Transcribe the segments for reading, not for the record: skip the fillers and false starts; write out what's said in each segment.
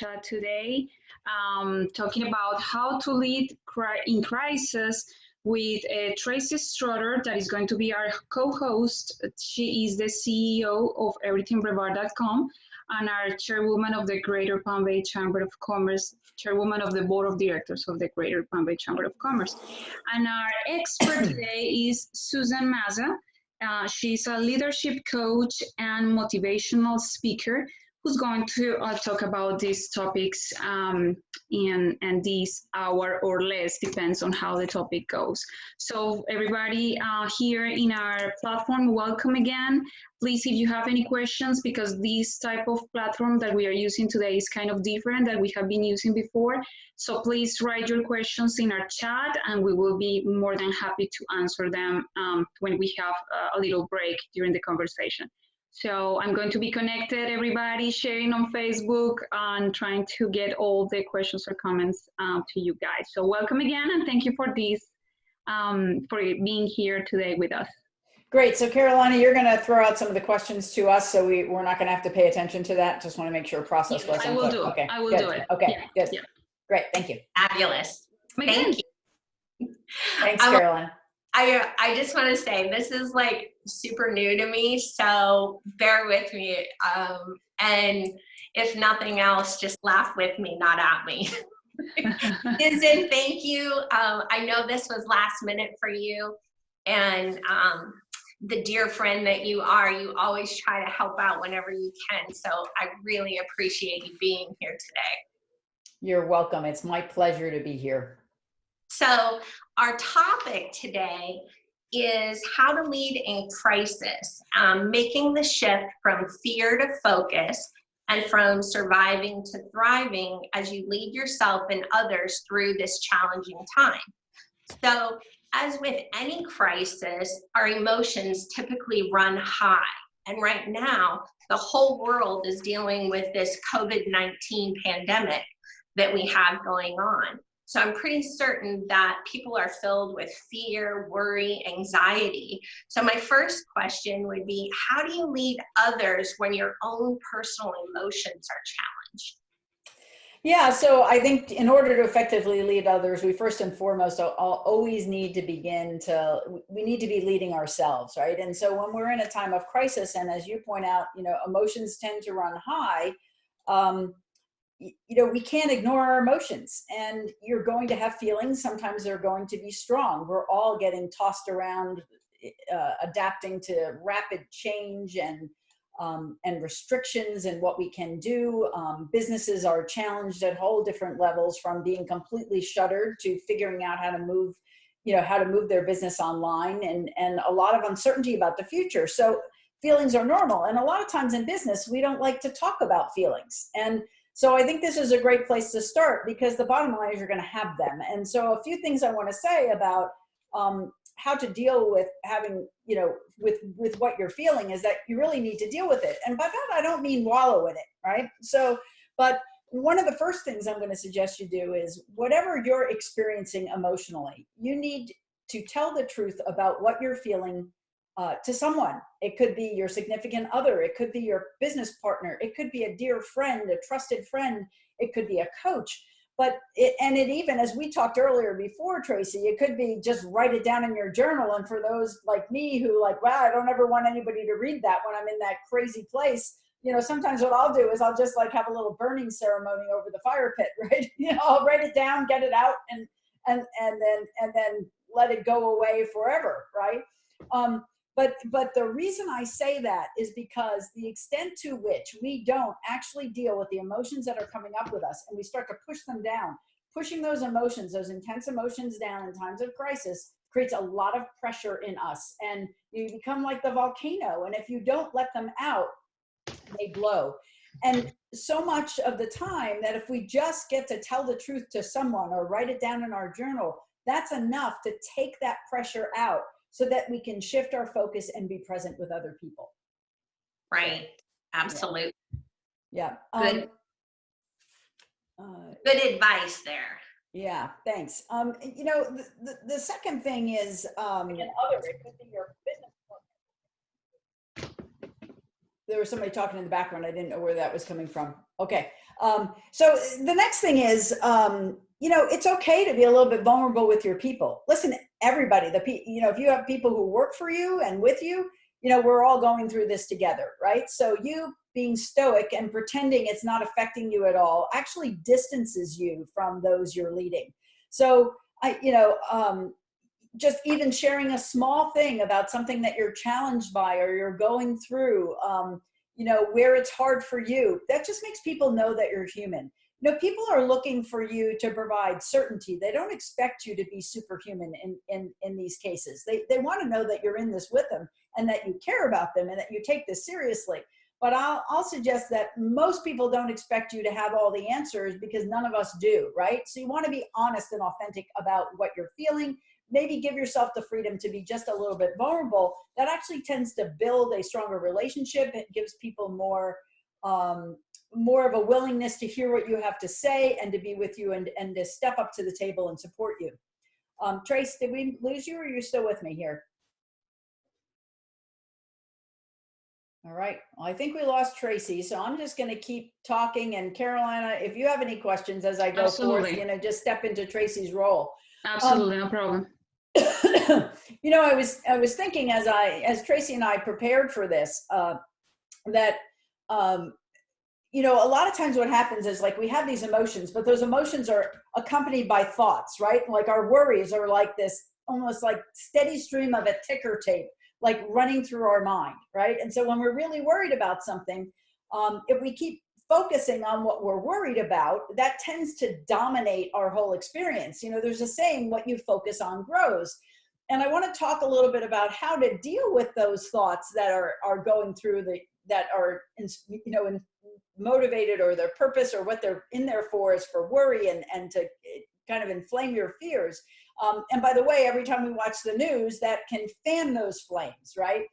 chat today, talking about how to lead in crisis with Tracy Strutter, that is going to be our co-host. She is the CEO of everythingbrevard.com and our chairwoman of the Greater Palm Bay Chamber of Commerce, chairwoman of the board of directors of the Greater Palm Bay Chamber of Commerce. And our expert today is Susan Maza. She's a leadership coach and motivational speaker who's going to talk about these topics in this hour or less, depends on how the topic goes. So everybody here in our platform, welcome again. Please, if you have any questions, because this type of platform that we are using today is kind of different than we have been using before. So please write your questions in our chat and we will be more than happy to answer them when we have a little break during the conversation. So I'm going to be connected, everybody, sharing on Facebook and trying to get all the questions or comments to you guys. So welcome again and thank you for this, for being here today with us. Great. So Carolina, you're going to throw out some of the questions to us, so we're not going to have to pay attention to that. Just want to make sure process was. I will do. Okay. I will do it. Okay. Yeah. Good. Yeah. Great. Thank you. Fabulous. Thank you. Thanks, Carolina. I just want to say this is like super new to me, so bear with me. And if nothing else, just laugh with me, not at me. Susan, thank you. I know this was last minute for you, and the dear friend that you are, you always try to help out whenever you can. So I really appreciate you being here today. You're welcome. It's my pleasure to be here. So our topic today is how to lead in crisis, making the shift from fear to focus and from surviving to thriving as you lead yourself and others through this challenging time. So as with any crisis, our emotions typically run high. And right now, the whole world is dealing with this COVID-19 pandemic that we have going on. So I'm pretty certain that people are filled with fear, worry, anxiety. So my first question would be, how do you lead others when your own personal emotions are challenged? Yeah, so I think in order to effectively lead others, we first and foremost always need to we need to be leading ourselves, right? And so when we're in a time of crisis, and as you point out, emotions tend to run high, we can't ignore our emotions, and you're going to have feelings. Sometimes they're going to be strong. We're all getting tossed around, adapting to rapid change and restrictions and what we can do. Businesses are challenged at whole different levels, from being completely shuttered to figuring out how to move their business online, and a lot of uncertainty about the future. So feelings are normal. And a lot of times in business, we don't like to talk about feelings. And so I think this is a great place to start, because the bottom line is you're going to have them. And so a few things I want to say about how to deal with having, with what you're feeling, is that you really need to deal with it. And by that, I don't mean wallow in it, right? So, but one of the first things I'm going to suggest you do is, whatever you're experiencing emotionally, you need to tell the truth about what you're feeling to someone. It could be your significant other. It could be your business partner. It could be a dear friend, a trusted friend. It could be a coach. But even, as we talked earlier before, Tracy, it could be just write it down in your journal. And for those like me who wow, I don't ever want anybody to read that when I'm in that crazy place, sometimes what I'll do is I'll just have a little burning ceremony over the fire pit, right? I'll write it down, get it out, and then let it go away forever, right? But the reason I say that is because the extent to which we don't actually deal with the emotions that are coming up with us, and we start to push them down, pushing those emotions, those intense emotions down in times of crisis, creates a lot of pressure in us. And you become like the volcano. And if you don't let them out, they blow. And so much of the time that if we just get to tell the truth to someone or write it down in our journal, that's enough to take that pressure out, so that we can shift our focus and be present with other people. Right. Absolutely. Yeah. Good. Good advice there. Yeah. Thanks. The second thing is, it could be your business partner. there was somebody talking in the background. I didn't know where that was coming from. Okay. So the next thing is, you know, it's okay to be a little bit vulnerable with your people. Listen, everybody, you know, if you have people who work for you and with you, you know, we're all going through this together, right? So you being stoic and pretending it's not affecting you at all actually distances you from those you're leading. So you know, just even sharing a small thing about something that you're challenged by or you're going through, you know, where it's hard for you, that just makes people know that you're human. You know, people are looking for you to provide certainty. They don't expect you to be superhuman in these cases. They want to know that you're in this with them and that you care about them and that you take this seriously. But I'll suggest that most people don't expect you to have all the answers because none of us do, right? So you want to be honest and authentic about what you're feeling. Maybe give yourself the freedom to be just a little bit vulnerable. That actually tends to build a stronger relationship. It gives people more of a willingness to hear what you have to say and to be with you and to step up to the table and support you. Trace, did we lose you or are you still with me here? All right, well, I think we lost Tracy, so I'm just gonna keep talking. And Carolina, if you have any questions as I go forth, you know, just step into Tracy's role. Absolutely, no problem. You know, I was thinking as Tracy and I prepared for this, that, you know, a lot of times what happens is like we have these emotions, but those emotions are accompanied by thoughts, right? Like our worries are like this almost like steady stream of a ticker tape, like running through our mind, right? And so when we're really worried about something, if we keep focusing on what we're worried about, that tends to dominate our whole experience. You know, there's a saying, what you focus on grows. And I want to talk a little bit about how to deal with those thoughts that are going through that are, you know, motivated, or their purpose or what they're in there for is for worry and to kind of inflame your fears. And by the way, every time we watch the news, that can fan those flames, right?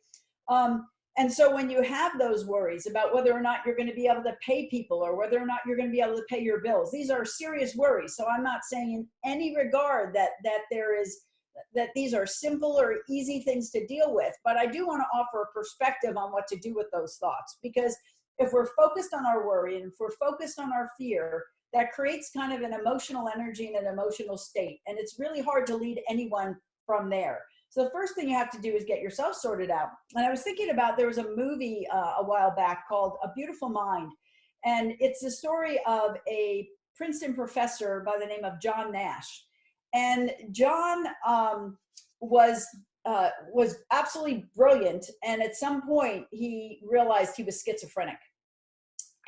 And so when you have those worries about whether or not you're going to be able to pay people or whether or not you're going to be able to pay your bills, these are serious worries. So I'm not saying in any regard that these are simple or easy things to deal with, but I do want to offer a perspective on what to do with those thoughts. Because if we're focused on our worry and if we're focused on our fear, that creates kind of an emotional energy and an emotional state. And it's really hard to lead anyone from there. So the first thing you have to do is get yourself sorted out. And I was thinking about, there was a movie a while back called A Beautiful Mind. And it's the story of a Princeton professor by the name of John Nash. And John was absolutely brilliant. And at some point he realized he was schizophrenic.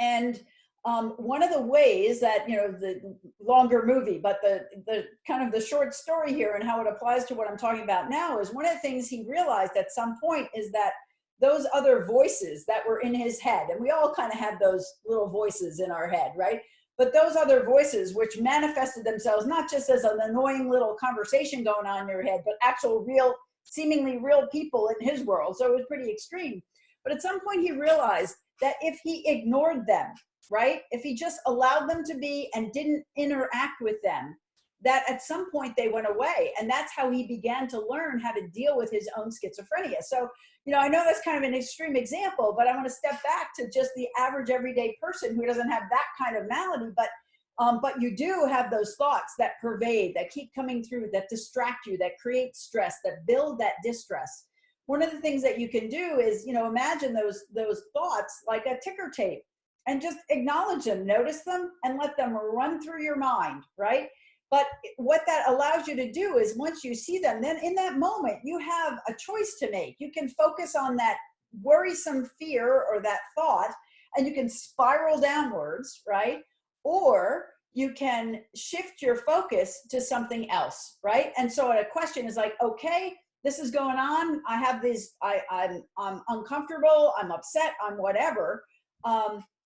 And one of the ways that, you know, the longer movie, but the kind of the short story here and how it applies to what I'm talking about now is one of the things he realized at some point is that those other voices that were in his head, and we all kind of have those little voices in our head, right? But those other voices, which manifested themselves not just as an annoying little conversation going on in your head, but actual real, seemingly real people in his world. So it was pretty extreme. But at some point he realized that if he ignored them, right? If he just allowed them to be and didn't interact with them, that at some point they went away. And that's how he began to learn how to deal with his own schizophrenia. So, you know, I know that's kind of an extreme example, but I want to step back to just the average everyday person who doesn't have that kind of malady, but you do have those thoughts that pervade, that keep coming through, that distract you, that create stress, that build that distress. One of the things that you can do is, you know, imagine those thoughts like a ticker tape and just acknowledge them, notice them, and let them run through your mind, right? But what that allows you to do is once you see them, then in that moment, you have a choice to make. You can focus on that worrisome fear or that thought, and you can spiral downwards, right? Or you can shift your focus to something else, right? And so a question is like, okay, this is going on. I have these, I'm uncomfortable, I'm upset, I'm whatever.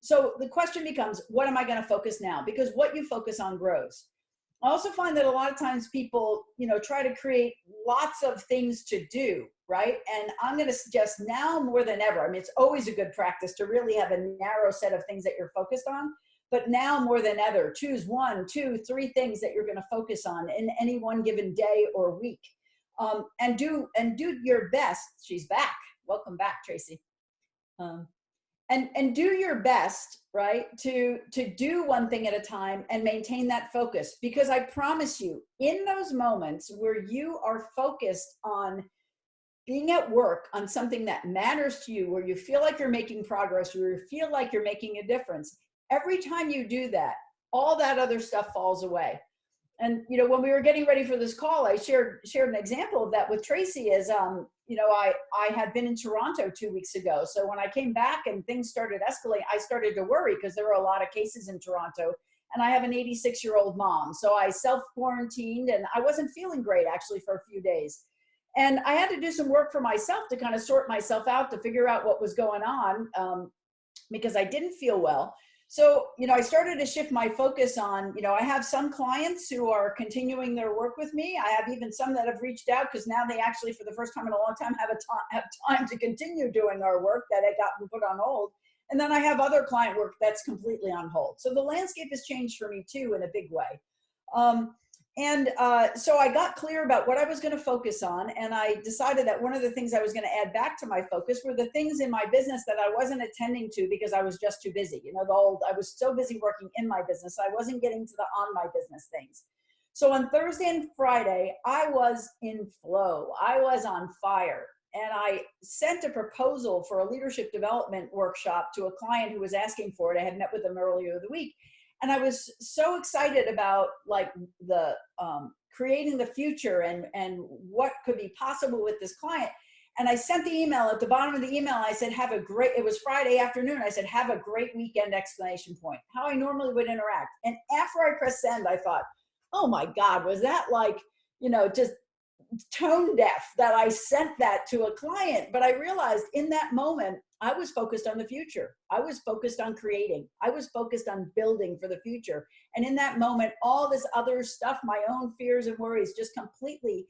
So the question becomes, what am I going to focus now? Because what you focus on grows. I also find that a lot of times people, you know, try to create lots of things to do, right? And I'm going to suggest now more than ever, I mean, it's always a good practice to really have a narrow set of things that you're focused on, but now more than ever, choose 1, 2, 3 things that you're going to focus on in any one given day or week. And do your best. She's back. Welcome back, Tracy. and do your best, right, to do one thing at a time and maintain that focus. Because I promise you, in those moments where you are focused on being at work on something that matters to you, where you feel like you're making progress, where you feel like you're making a difference, every time you do that, all that other stuff falls away. And when we were getting ready for this call, I shared an example of that with Tracy. Is I had been in Toronto 2 weeks ago, so when I came back and things started escalating, I started to worry because there were a lot of cases in Toronto, and I have an 86-year-old mom, so I self-quarantined, and I wasn't feeling great actually for a few days, and I had to do some work for myself to kind of sort myself out, to figure out what was going on, because I didn't feel well. So, I started to shift my focus on, I have some clients who are continuing their work with me. I have even some that have reached out because now they actually, for the first time in a long time, have time to continue doing our work that had gotten put on hold. And then I have other client work that's completely on hold. So the landscape has changed for me too, in a big way. So I got clear about what I was going to focus on, and I decided that one of the things I was going to add back to my focus were the things in my business that I wasn't attending to because I was just too busy. I was so busy working in my business, I wasn't getting to the on my business things. So on Thursday and Friday, I was in flow. I was on fire. And I sent a proposal for a leadership development workshop to a client who was asking for it. I had met with them earlier the week. And I was so excited about the creating the future and what could be possible with this client. And I sent the email. At the bottom of the email, I said, it was Friday afternoon. I said, have a great weekend, exclamation point, how I normally would interact. And after I pressed send, I thought, oh my God, was that just tone deaf that I sent that to a client? But I realized in that moment, I was focused on the future. I was focused on creating. I was focused on building for the future. And in that moment, all this other stuff, my own fears and worries, just completely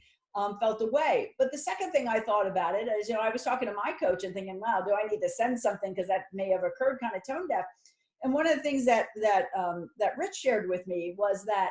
felt away. But the second thing I thought about it is, I was talking to my coach and thinking, wow, do I need to send something? Because that may have occurred kind of tone deaf. And one of the things that Rich shared with me was that,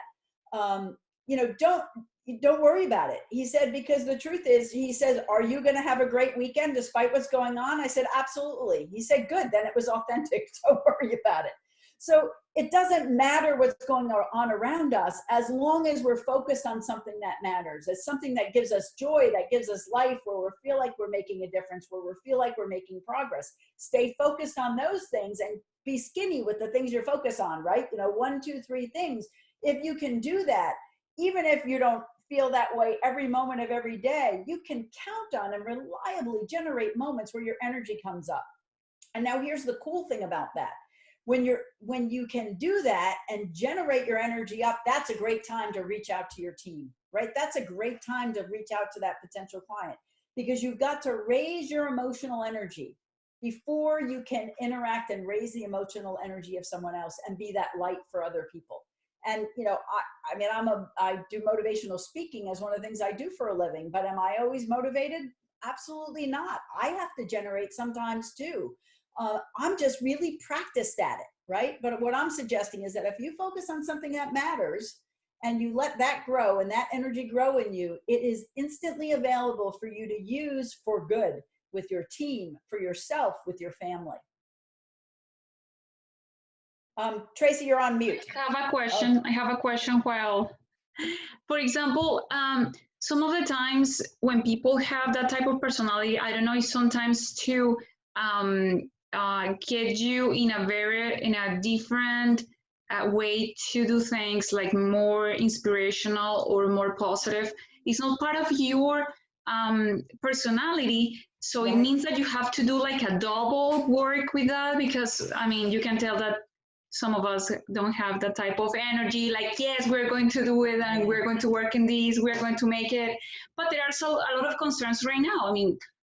don't worry about it. He said, because the truth is, he says, are you going to have a great weekend despite what's going on? I said, absolutely. He said, good, then it was authentic. Don't worry about it. So it doesn't matter what's going on around us, as long as we're focused on something that matters. It's something that gives us joy, that gives us life, where we feel like we're making a difference, where we feel like we're making progress. Stay focused on those things and be skinny with the things you're focused on, right? 1, 2, 3 things. If you can do that, even if you don't feel that way every moment of every day, you can count on and reliably generate moments where your energy comes up. And now here's the cool thing about that. When you can do that and generate your energy up, that's a great time to reach out to your team, right? That's a great time to reach out to that potential client, because you've got to raise your emotional energy before you can interact and raise the emotional energy of someone else and be that light for other people. And, I do motivational speaking as one of the things I do for a living, but am I always motivated? Absolutely not. I have to generate sometimes too. I'm just really practiced at it, right? But what I'm suggesting is that if you focus on something that matters and you let that grow and that energy grow in you, it is instantly available for you to use for good with your team, for yourself, with your family. Tracy, you're on mute. I have a question. I have a question. While, for example, some of the times when people have that type of personality, I don't know, it's sometimes to get you in a different way to do things, like more inspirational or more positive. It's not part of your personality. So it means that you have to do like a double work with that, because you can tell that some of us don't have that type of energy, like, yes, we're going to do it and we're going to work in this, we're going to make it. But there are a lot of concerns right now.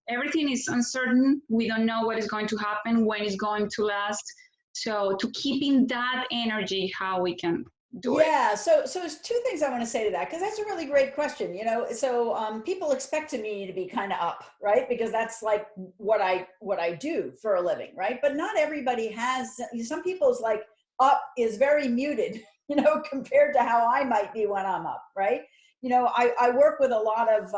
Everything is uncertain. We don't know what is going to happen, when it's going to last. So to keeping that energy, how we can do it. Yeah, so there's 2 things I want to say to that, because that's a really great question. So people expect me to be kind of up, right? Because that's like what I do for a living, right? But not everybody has. Some people's up is very muted, compared to how I might be when I'm up, right? I work with a lot of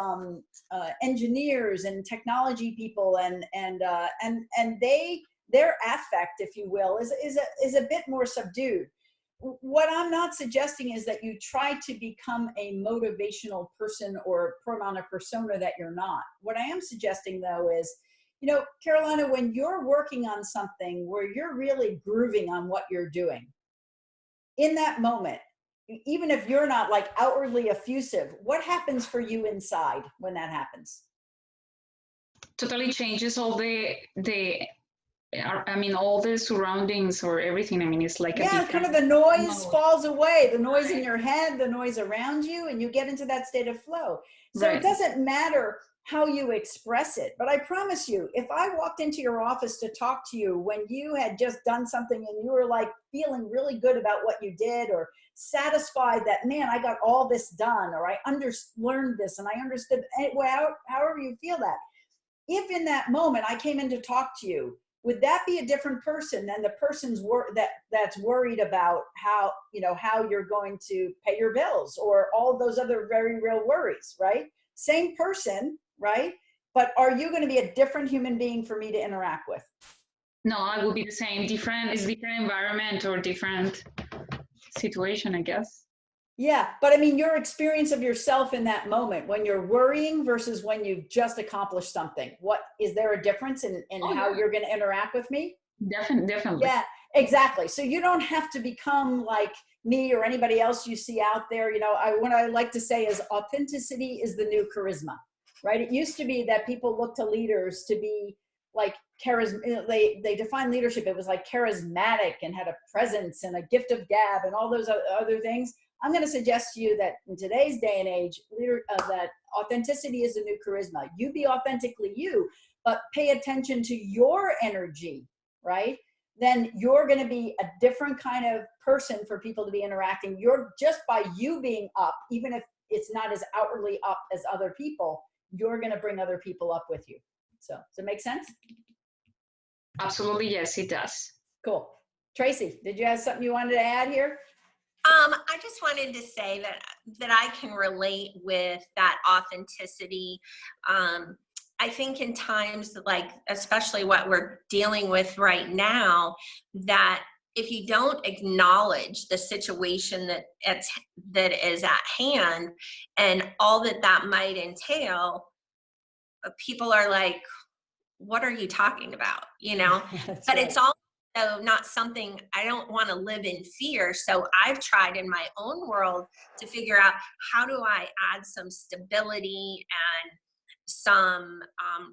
engineers and technology people, and their affect, if you will, is a bit more subdued. What I'm not suggesting is that you try to become a motivational person or put on a persona that you're not. What I am suggesting, though, is, Carolina, when you're working on something where you're really grooving on what you're doing, in that moment, even if you're not like outwardly effusive, what happens for you inside when that happens? Totally changes all all the surroundings or everything. I mean, it's like a different kind of the noise mode. falls away, the noise in your head, the noise around you, and you get into that state of flow. So Right. It doesn't matter how you express it, but I promise you, if I walked into your office to talk to you when you had just done something and you were like feeling really good about what you did, or satisfied that, man, I got all this done, or I learned this and I understood, however you feel that, if in that moment I came in to talk to you, would that be a different person than the person's that's worried about how you're going to pay your bills or all those other very real worries, right? Same person, right? But are you going to be a different human being for me to interact with? No, I will be the same. Different environment or different situation, I guess. Yeah, but I mean, your experience of yourself in that moment when you're worrying versus when you've just accomplished something. What is there a difference in how you're going to interact with me? Definitely. Yeah, exactly. So you don't have to become like me or anybody else you see out there. What I like to say is authenticity is the new charisma, right? It used to be that people look to leaders to be like charisma. They define leadership. It was like charismatic and had a presence and a gift of gab and all those other things. I'm going to suggest to you that in today's day and age, that authenticity is the new charisma. You be authentically you, but pay attention to your energy, right? Then you're going to be a different kind of person for people to be interacting. You're just by you being up, even if it's not as outwardly up as other people, you're going to bring other people up with you. So does it make sense? Absolutely, yes, it does. Cool. Tracy, did you have something you wanted to add here? I just wanted to say that I can relate with that authenticity. I think in times like, especially what we're dealing with right now, that if you don't acknowledge the situation that is at hand and all that might entail, people are like, what are you talking about? But right. It's all not something I don't want to live in fear. So I've tried in my own world to figure out how do I add some stability and some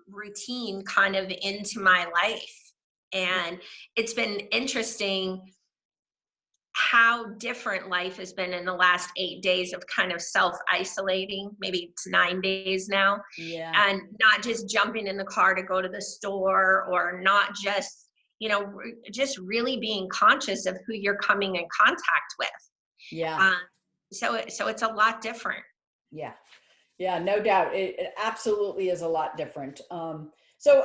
routine kind of into my life. And it's been interesting how different life has been in the last 8 days of kind of self-isolating. Maybe it's 9 days now. Yeah. And not just jumping in the car to go to the store, or not just, just really being conscious of who you're coming in contact with. Yeah. So it's a lot different. Yeah. Yeah, no doubt. It absolutely is a lot different. So,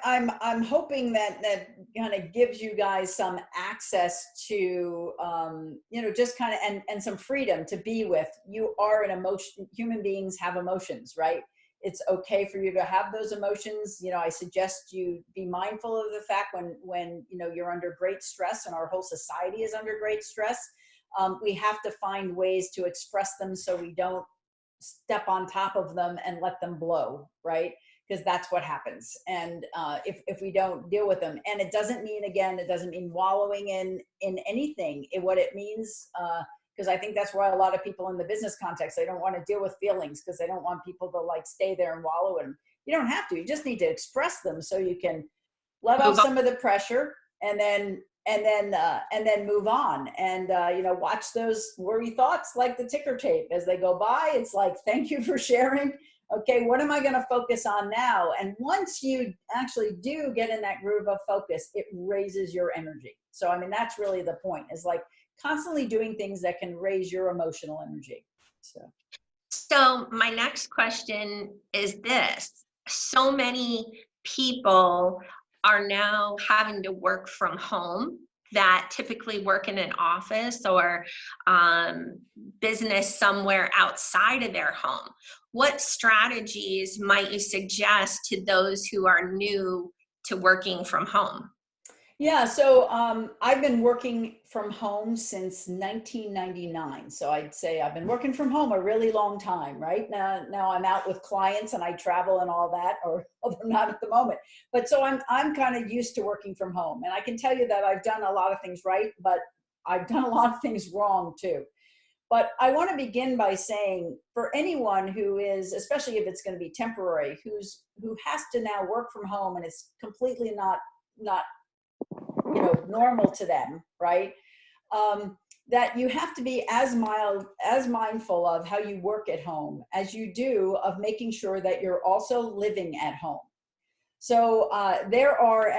I'm hoping that kind of gives you guys some access to, just kind of, and some freedom to be with. You are an emotion. Human beings have emotions, right? It's okay for you to have those emotions. I suggest you be mindful of the fact when you're under great stress, and our whole society is under great stress. We have to find ways to express them so we don't step on top of them and let them blow, right? Because that's what happens. And if we don't deal with them, and it doesn't mean wallowing in anything. What it means, because I think that's why a lot of people in the business context, they don't want to deal with feelings because they don't want people to like stay there and wallow in them. You don't have to. You just need to express them so you can let off some of the pressure and then move on, and watch those worry thoughts like the ticker tape as they go by. It's like, thank you for sharing. Okay, what am I going to focus on now? And once you actually do get in that groove of focus, it raises your energy. So I mean, that's really the point, is like constantly doing things that can raise your emotional energy. So my next question is this: so many people are now having to work from home that typically work in an office or business somewhere outside of their home. What strategies might you suggest to those who are new to working from home? Yeah, so I've been working from home since 1999. So I'd say I've been working from home a really long time, right? Now I'm out with clients and I travel and all that, or although not at the moment. But so I'm kind of used to working from home. And I can tell you that I've done a lot of things right, but I've done a lot of things wrong too. But I want to begin by saying for anyone who is, especially if it's going to be temporary, who has to now work from home and it's completely not normal to them, right? That you have to be as mindful of how you work at home as you do of making sure that you're also living at home. So there are,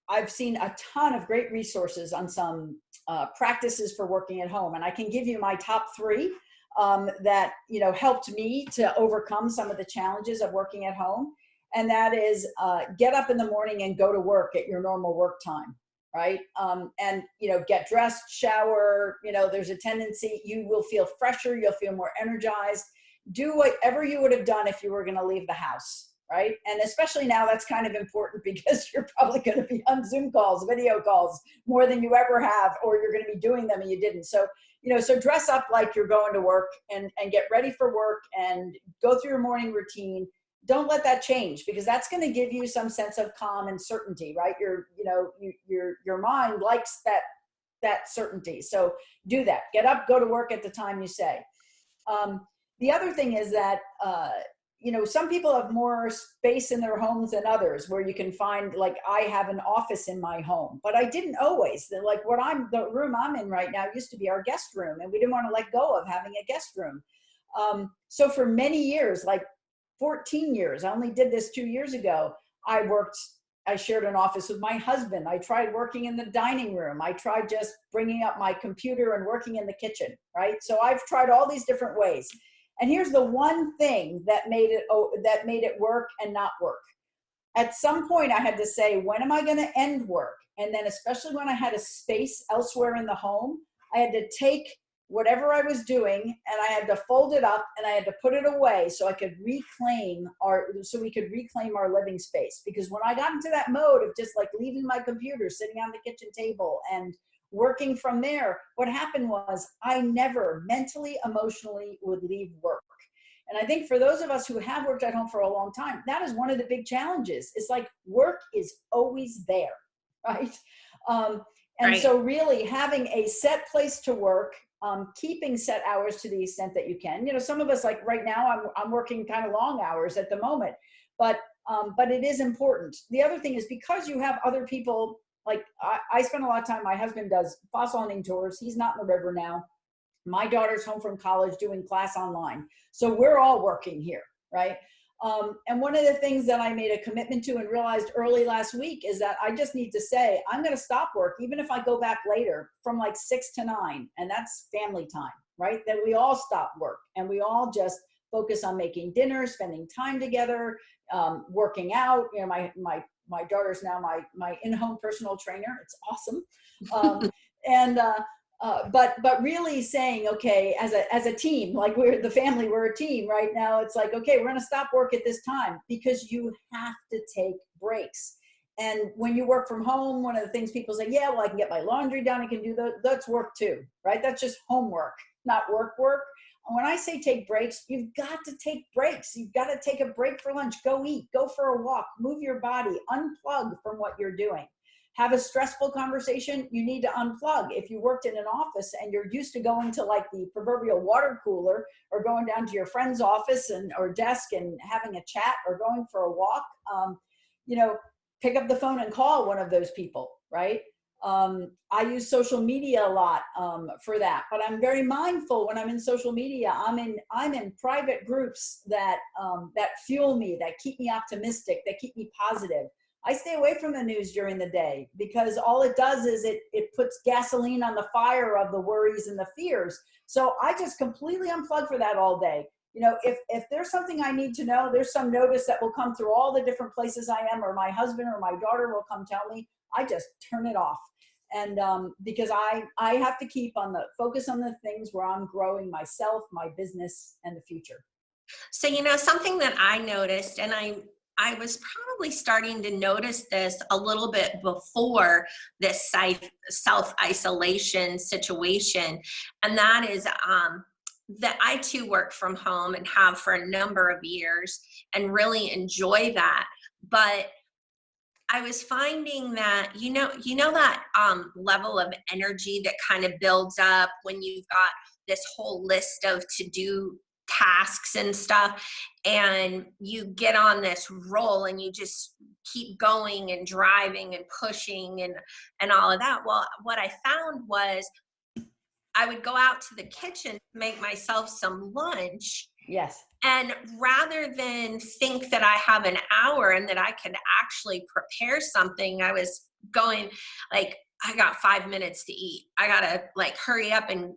I've seen a ton of great resources on some practices for working at home, and I can give you my top three that helped me to overcome some of the challenges of working at home. And that is get up in the morning and go to work at your normal work time, right? And get dressed, shower. There's a tendency you will feel fresher, you'll feel more energized. Do whatever you would have done if you were going to leave the house, right? And especially now, that's kind of important because you're probably going to be on Zoom calls, video calls, more than you ever have, or you're going to be doing them and you didn't. So so dress up like you're going to work and get ready for work and go through your morning routine. Don't let that change, because that's going to give you some sense of calm and certainty, right? Your mind likes that certainty. So do that. Get up, go to work at the time you say. The other thing is that, some people have more space in their homes than others, where you can find, like, I have an office in my home, but I didn't always. Like the room I'm in right now used to be our guest room, and we didn't want to let go of having a guest room. So for many years, like 14 years, I only did this 2 years ago, I shared an office with my husband. I tried working in the dining room. I tried just bringing up my computer and working in the kitchen, right? So I've tried all these different ways. And here's the one thing that made it work and not work. At some point I had to say, when am I going to end work? And then especially when I had a space elsewhere in the home, I had to take whatever I was doing and I had to fold it up and I had to put it away so we could reclaim our living space. Because when I got into that mode of just like leaving my computer, sitting on the kitchen table and working from there, what happened was I never mentally, emotionally would leave work. And I think for those of us who have worked at home for a long time, that is one of the big challenges. It's like work is always there, right? And so really having a set place to work, keeping set hours to the extent that you can. Some of us, like right now, I'm working kind of long hours at the moment, but it is important. The other thing is, because you have other people, like I spend a lot of time, my husband does fossil hunting tours. He's not in the river now. My daughter's home from college doing class online. So we're all working here, right? And one of the things that I made a commitment to and realized early last week is that I just need to say, I'm going to stop work, even if I go back later, from like 6 to 9. And that's family time, right? That we all stop work and we all just focus on making dinner, spending time together, working out. My daughter's now my in-home personal trainer. It's awesome. But really saying, okay, as a team, like we're the family, we're a team right now. It's like, okay, we're going to stop work at this time, because you have to take breaks. And when you work from home, one of the things people say, yeah, well, I can get my laundry done. I can do that. That's work too, right? That's just homework, not work. And when I say take breaks, you've got to take breaks. You've got to take a break for lunch, go eat, go for a walk, move your body, unplug from what you're doing. Have a stressful conversation, you need to unplug. If you worked in an office and you're used to going to like the proverbial water cooler, or going down to your friend's office or desk and having a chat, or going for a walk, pick up the phone and call one of those people, right? I use social media a lot for that, but I'm very mindful when I'm in social media. I'm in private groups that fuel me, that keep me optimistic, that keep me positive. I stay away from the news during the day, because all it does is it puts gasoline on the fire of the worries and the fears. So I just completely unplug for that all day. If there's something I need to know, there's some notice that will come through all the different places I am, or my husband or my daughter will come tell me, I just turn it off. And because I have to keep focus on the things where I'm growing myself, my business, and the future. So, something that I noticed, and I was probably starting to notice this a little bit before this self-isolation situation. And that is that I too work from home and have for a number of years and really enjoy that. But I was finding that, that level of energy that kind of builds up when you've got this whole list of to-do tasks and stuff, and you get on this roll and you just keep going and driving and pushing and all of that. Well, what I found was I would go out to the kitchen to make myself some lunch. Yes. And rather than think that I have an hour and that I could actually prepare something, I was going like, I got 5 minutes to eat. I gotta like hurry up and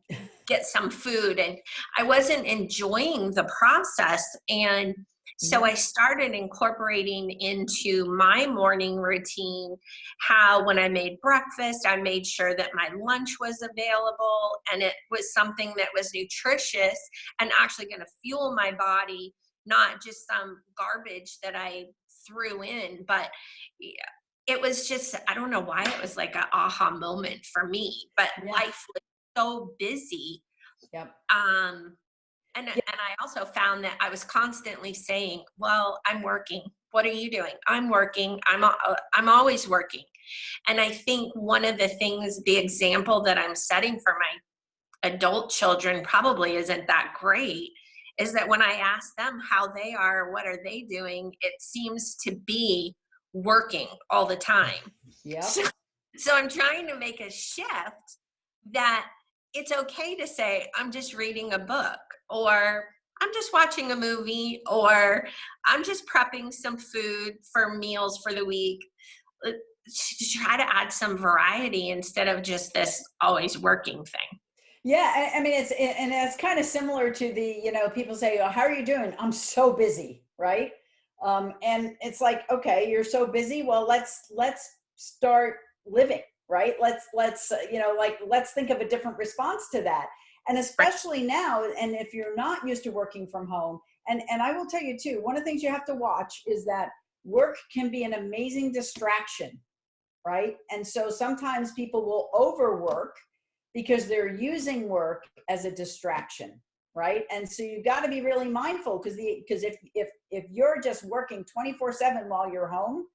get some food. And I wasn't enjoying the process. And so I started incorporating into my morning routine how when I made breakfast, I made sure that my lunch was available and it was something that was nutritious and actually going to fuel my body, not just some garbage that I threw in. But it was just, I don't know why it was like an aha moment for me, but life was so busy. Yep. And I also found that I was constantly saying, well, I'm working. What are you doing? I'm working. I'm always working. And I think one of the things, the example that I'm setting for my adult children probably isn't that great, is that when I ask them how they are, what are they doing, it seems to be working all the time. Yeah. So I'm trying to make a shift that it's okay to say, I'm just reading a book, or I'm just watching a movie, or I'm just prepping some food for meals for the week. To try to add some variety instead of just this always working thing. Yeah, I mean, it's kind of similar to the, people say, oh, how are you doing? I'm so busy, right? And it's like, okay, you're so busy. Well, let's start living, right? Let's think of a different response to that. And especially now, and if you're not used to working from home, and I will tell you too, one of the things you have to watch is that work can be an amazing distraction, right? And so sometimes people will overwork because they're using work as a distraction, right? And so you've got to be really mindful because if you're just working 24/7 while you're home,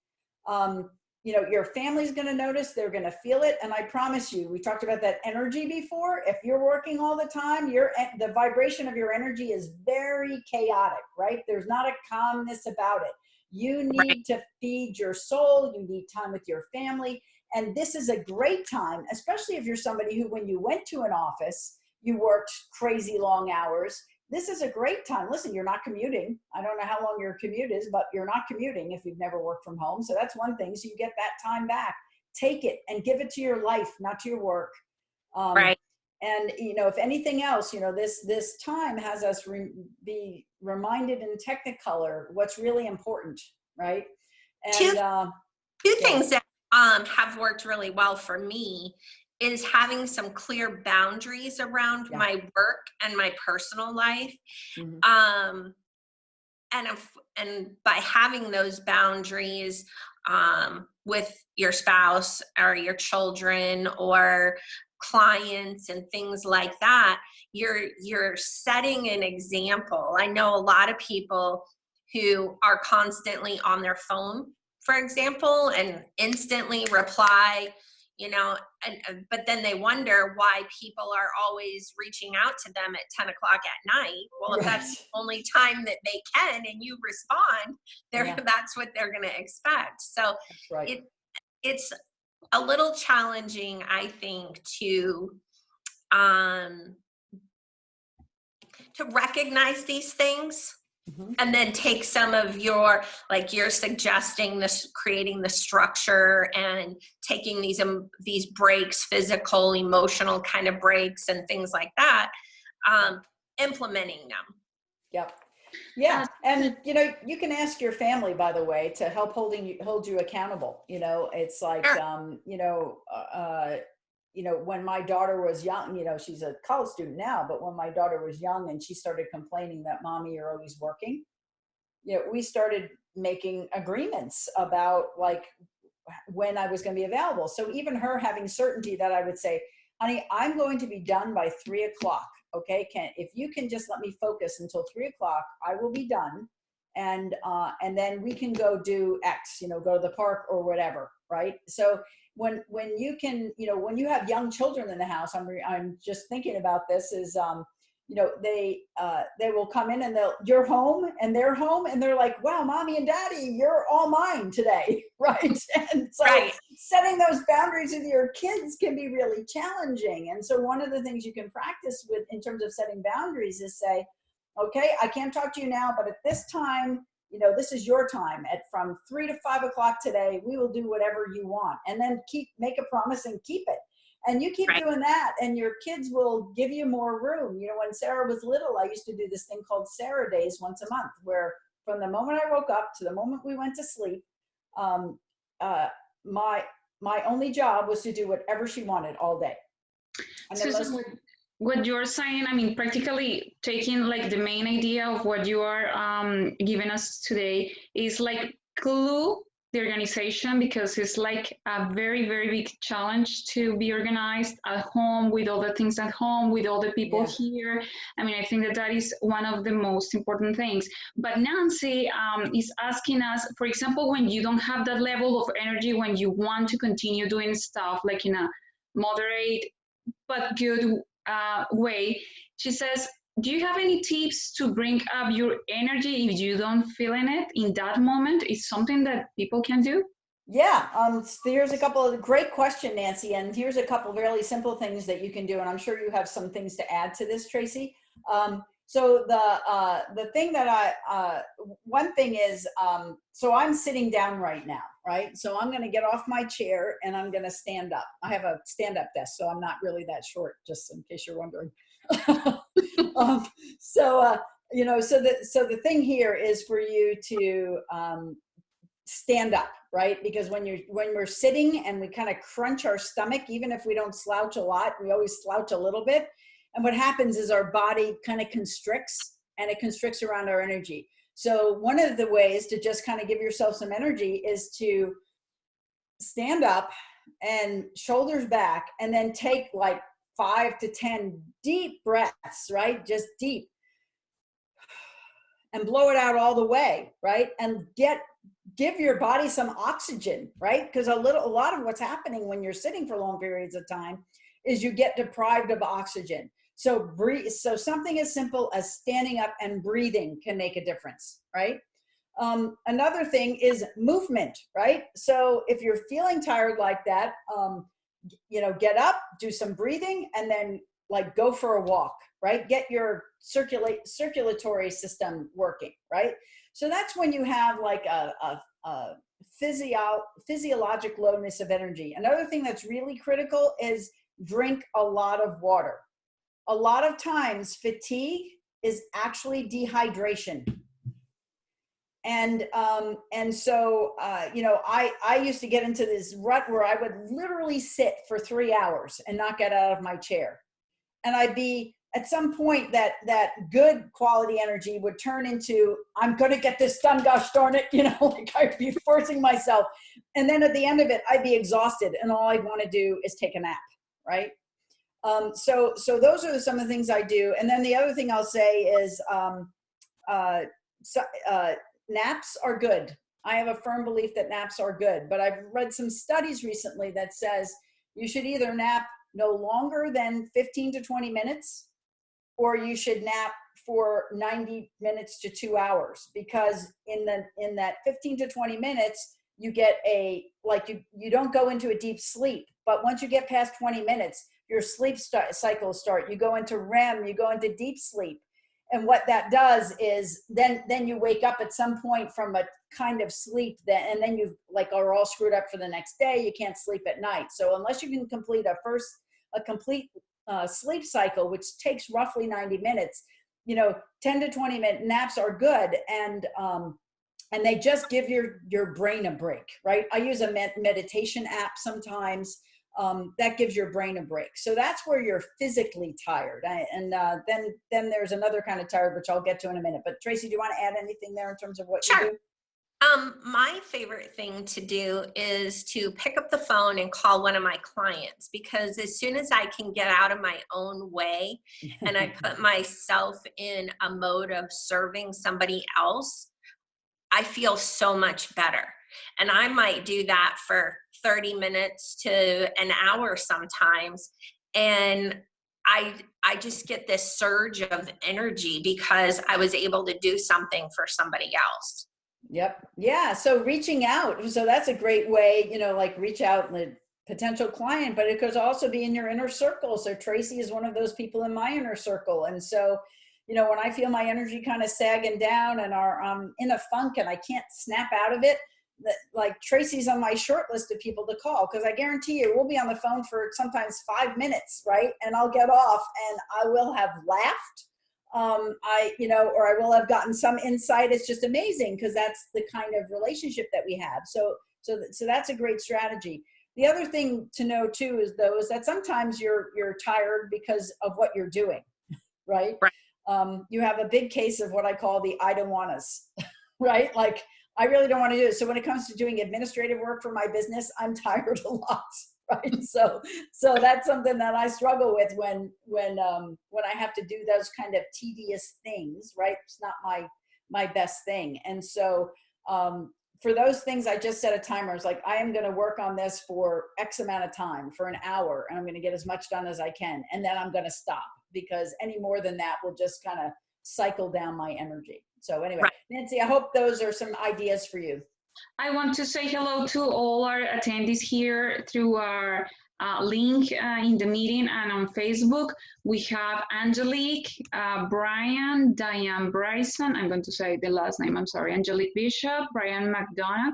your family's going to notice, they're going to feel it. And I promise you, we talked about that energy before. If you're working all the time, the vibration of your energy is very chaotic, right? There's not a calmness about it. You need to feed your soul. You need time with your family. And this is a great time, especially if you're somebody who, when you went to an office, you worked crazy long hours. This is a great time. Listen, you're not commuting. I don't know how long your commute is, but you're not commuting if you've never worked from home. So that's one thing. So you get that time back. Take it and give it to your life, not to your work. Right. And, if anything else, this time has us be reminded in Technicolor what's really important, right? And two things that have worked really well for me is having some clear boundaries around my work and my personal life. And by having those boundaries with your spouse or your children or clients and things like that, you're setting an example. I know a lot of people who are constantly on their phone, for example, and instantly reply, but then they wonder why people are always reaching out to them at 10 o'clock at night. Well, if that's the only time that they can and you respond, that's what they're going to expect. So it's a little challenging, I think, to recognize these things. And then take some of your, like you're suggesting, this creating the structure and taking these breaks, physical, emotional kind of breaks and things like that, implementing them. Yep. Yeah. And, you can ask your family, by the way, to help hold you accountable. It's like, when my daughter was young, she's a college student now, but when my daughter was young and she started complaining that, Mommy, you're always working, we started making agreements about like when I was going to be available. So even her having certainty that I would say, honey, I'm going to be done by 3 o'clock. Okay. If you can just let me focus until 3 o'clock, I will be done. And then we can go do X, go to the park or whatever. Right. So when you can, when you have young children in the house, I'm just thinking about this is, they will come in and you're home and they're home and they're like, wow, mommy and daddy, you're all mine today. Right. And so setting those boundaries with your kids can be really challenging. And so one of the things you can practice with in terms of setting boundaries is say, okay, I can't talk to you now, but at this time, this is your time from 3 to 5 o'clock today, we will do whatever you want. And then make a promise and keep it. And you keep doing that and your kids will give you more room. When Sarah was little, I used to do this thing called Sarah Days once a month, where from the moment I woke up to the moment we went to sleep, my only job was to do whatever she wanted all day. And Susan, what you're saying, I mean, practically taking like the main idea of what you are giving us today is like clue the organization, because it's like a very, very big challenge to be organized at home with all the things at home, with all the people here. I mean, I think that is one of the most important things. But Nancy is asking us, for example, when you don't have that level of energy, when you want to continue doing stuff like in a moderate but good way, she says, do you have any tips to bring up your energy if you don't feel in it in that moment? Is something that people can do? Yeah, here's a couple of great question, Nancy, and here's a couple of really simple things that you can do, and I'm sure you have some things to add to this, Tracy. So the thing that one thing is, so I'm sitting down right now, right? So I'm going to get off my chair and I'm going to stand up. I have a stand-up desk, so I'm not really that short, just in case you're wondering. So the thing here is for you to stand up, right? Because when we're sitting and we kind of crunch our stomach, even if we don't slouch a lot, we always slouch a little bit. And what happens is our body kind of constricts, and it constricts around our energy. So one of the ways to just kind of give yourself some energy is to stand up and shoulders back, and then take like 5 to 10 deep breaths, right? Just deep, and blow it out all the way, right? And give your body some oxygen, right? Because a lot of what's happening when you're sitting for long periods of time is you get deprived of oxygen. So breathe. So something as simple as standing up and breathing can make a difference, right? Another thing is movement, right? So if you're feeling tired like that, get up, do some breathing, and then like go for a walk, right? Get your circulatory system working, right? So that's when you have like a physiologic lowness of energy. Another thing that's really critical is drink a lot of water. A lot of times fatigue is actually dehydration. And so I used to get into this rut where I would literally sit for 3 hours and not get out of my chair. And I'd be, at some point, that good quality energy would turn into, I'm going to get this done, gosh darn it, like I'd be forcing myself. And then at the end of it, I'd be exhausted, and all I'd want to do is take a nap, right? So those are some of the things I do. And then the other thing I'll say is naps are good. I have a firm belief that naps are good, but I've read some studies recently that says you should either nap no longer than 15 to 20 minutes, or you should nap for 90 minutes to 2 hours, because in that 15 to 20 minutes, you get you don't go into a deep sleep, but once you get past 20 minutes, your sleep cycles start. You go into REM, you go into deep sleep. And what that does is then you wake up at some point from a kind of sleep and then you are all screwed up for the next day. You can't sleep at night. So unless you can complete a complete sleep cycle, which takes roughly 90 minutes, 10 to 20 minute naps are good. And they just give your brain a break, right? I use a meditation app sometimes. that gives your brain a break. So that's where you're physically tired. Then there's another kind of tired, which I'll get to in a minute. But Tracy, do you want to add anything there in terms of what you Sure. do? My favorite thing to do is to pick up the phone and call one of my clients, because as soon as I can get out of my own way and I put myself in a mode of serving somebody else, I feel so much better. And I might do that for 30 minutes to an hour sometimes. And I just get this surge of energy because I was able to do something for somebody else. Yep. Yeah. So reaching out. So that's a great way, like reach out and potential client, but it could also be in your inner circle. So Tracy is one of those people in my inner circle. And so, when I feel my energy kind of sagging down and I'm in a funk and I can't snap out of it, like Tracy's on my short list of people to call, because I guarantee you we'll be on the phone for sometimes 5 minutes, right? And I'll get off and I will have laughed. Or I will have gotten some insight. It's just amazing because that's the kind of relationship that we have. So that's a great strategy. The other thing to know too is that sometimes you're tired because of what you're doing, right? Right. You have a big case of what I call the I don't wannas, right? Like I really don't want to do it. So when it comes to doing administrative work for my business, I'm tired a lot. Right. So that's something that I struggle with when I have to do those kind of tedious things, right? It's not my best thing. And so, for those things, I just set a timer. It's like, I am going to work on this for X amount of time, for an hour, and I'm going to get as much done as I can. And then I'm going to stop, because any more than that will just kind of cycle down my energy. So anyway, right. Nancy, I hope those are some ideas for you. I want to say hello to all our attendees here through our link in the meeting and on Facebook. We have Angelique, Brian, Diane Bryson. I'm going to say the last name, I'm sorry. Angelique Bishop, Brian McDonough,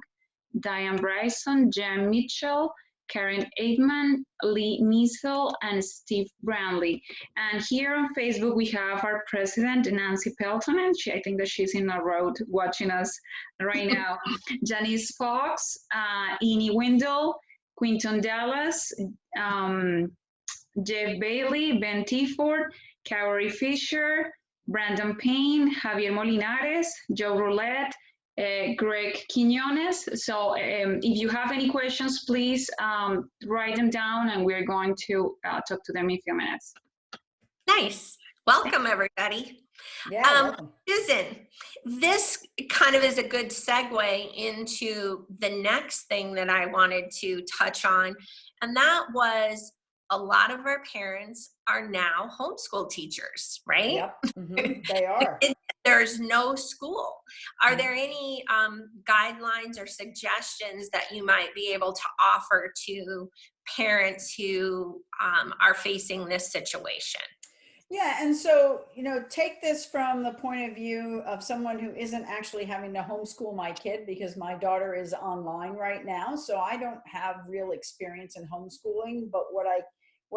Diane Bryson, Jen Mitchell, Karen Aikman, Lee Niesel, and Steve Brownlee. And here on Facebook, we have our president, Nancy Peltonen. I think that she's in the road watching us right now. Janice Fox, Eni Windle, Quinton Dallas, Jeff Bailey, Ben Tiford, Kaori Fisher, Brandon Payne, Javier Molinares, Joe Roulette, Greg Quinones. So if you have any questions, please write them down and we're going to talk to them in a few minutes. Nice. Welcome, everybody. Yeah, Susan, this kind of is a good segue into the next thing that I wanted to touch on, and that was a lot of our parents are now homeschool teachers, right? Yep, they are. There's no school. Are there any guidelines or suggestions that you might be able to offer to parents who are facing this situation? Yeah, and so, take this from the point of view of someone who isn't actually having to homeschool my kid, because my daughter is online right now, so I don't have real experience in homeschooling. But what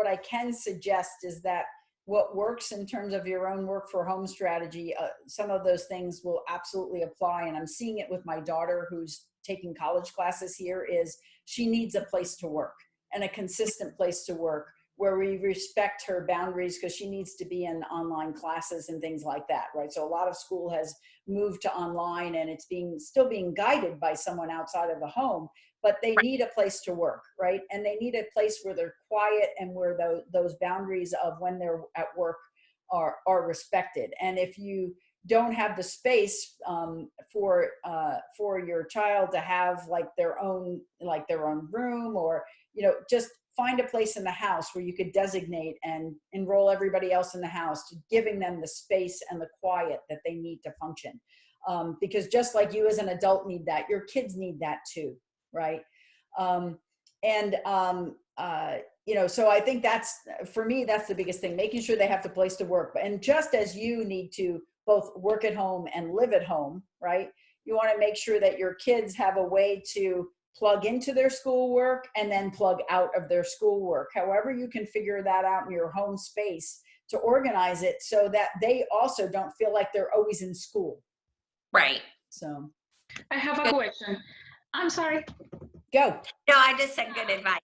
I can suggest is that what works in terms of your own work for home strategy, some of those things will absolutely apply. And I'm seeing it with my daughter who's taking college classes here, is she needs a place to work, and a consistent place to work where we respect her boundaries, because she needs to be in online classes and things like that, right? So a lot of school has moved to online, and it's still being guided by someone outside of the home, but they need a place to work, right? And they need a place where they're quiet and where those boundaries of when they're at work are respected. And if you don't have the space for your child to have their own room, or just find a place in the house where you could designate and enroll everybody else in the house, giving them the space and the quiet that they need to function. Because just like you as an adult need that, your kids need that too, right? So I think for me, that's the biggest thing, making sure they have the place to work. And just as you need to both work at home and live at home, right? You want to make sure that your kids have a way to plug into their schoolwork and then plug out of their schoolwork. However you can figure that out in your home space to organize it so that they also don't feel like they're always in school. Right. So I have a question. I'm sorry. Go. No, I just said good advice.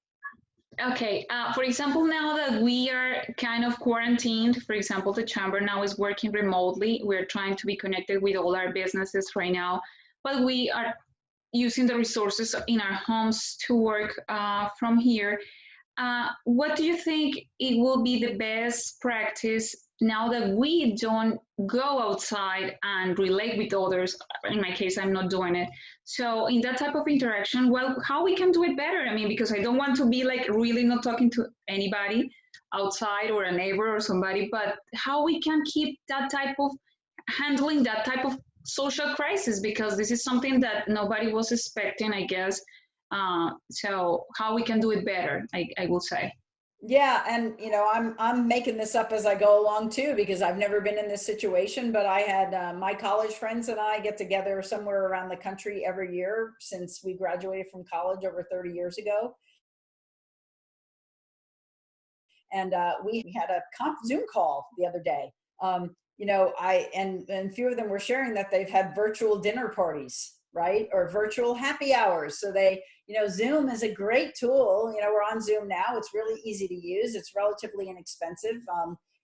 Okay, for example, now that we are kind of quarantined, for example, the chamber now is working remotely. We're trying to be connected with all our businesses right now, but we are using the resources in our homes to work from here. What do you think it will be the best practice now that we don't go outside and relate with others? In my case, I'm not doing it. So in that type of interaction, well, how we can do it better? I mean, because I don't want to be like really not talking to anybody outside or a neighbor or somebody, but how we can keep that type of handling that type of social crisis, because this is something that nobody was expecting, I guess. So how we can do it better, I will say. Yeah, and I'm making this up as I go along too, because I've never been in this situation. But I had my college friends and I get together somewhere around the country every year since we graduated from college over 30 years ago. And we had a Zoom call the other day. I and a few of them were sharing that they've had virtual dinner parties, right, or virtual happy hours. So Zoom is a great tool. We're on Zoom now. It's really easy to use. It's relatively inexpensive.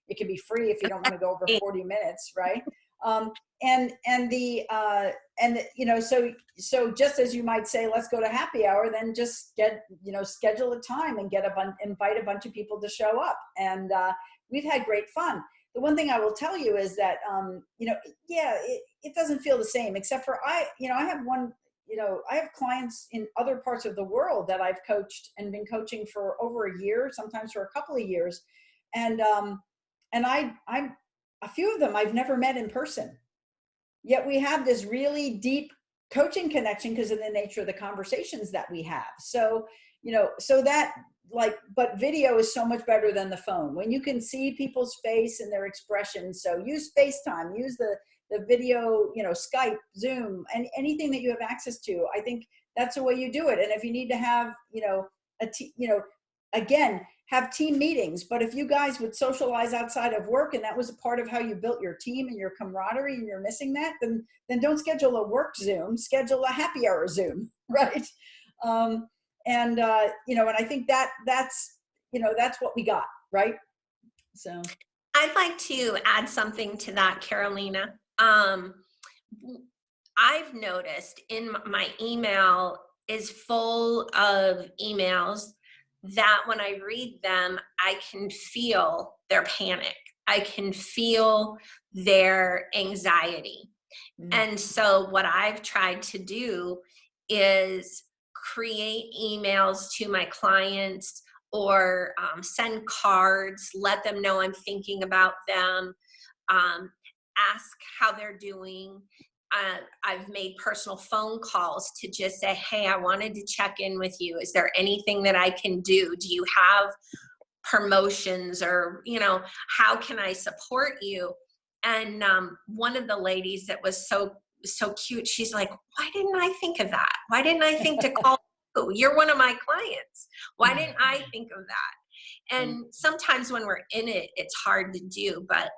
It can be free if you don't want to go over 40 minutes, right? So just as you might say, let's go to happy hour, then just schedule a time and invite a bunch of people to show up. And we've had great fun. The one thing I will tell you is that, it doesn't feel the same, except for I have clients in other parts of the world that I've coached and been coaching for over a year, sometimes for a couple of years. And I'm a few of them I've never met in person, yet we have this really deep coaching connection because of the nature of the conversations that we have. So, but video is so much better than the phone when you can see people's face and their expressions. So use FaceTime, use the video, Skype, Zoom, and anything that you have access to. I think that's the way you do it. And if you need to have, again, have team meetings. But if you guys would socialize outside of work and that was a part of how you built your team and your camaraderie and you're missing that, then don't schedule a work Zoom, schedule a happy hour Zoom, right? And I think that's what we got, right? So I'd like to add something to that, Carolina. I've noticed in my email is full of emails that when I read them, I can feel their panic. I can feel their anxiety. Mm-hmm. And so what I've tried to do is create emails to my clients or send cards, let them know I'm thinking about them, ask how they're doing. I've made personal phone calls to just say, hey, I wanted to check in with you. Is there anything that I can do? Do you have promotions or, how can I support you? And one of the ladies that was so cute, she's like, why didn't I think of that? Why didn't I think to call you? You're one of my clients. Why didn't I think of that? And sometimes when we're in it, it's hard to do, but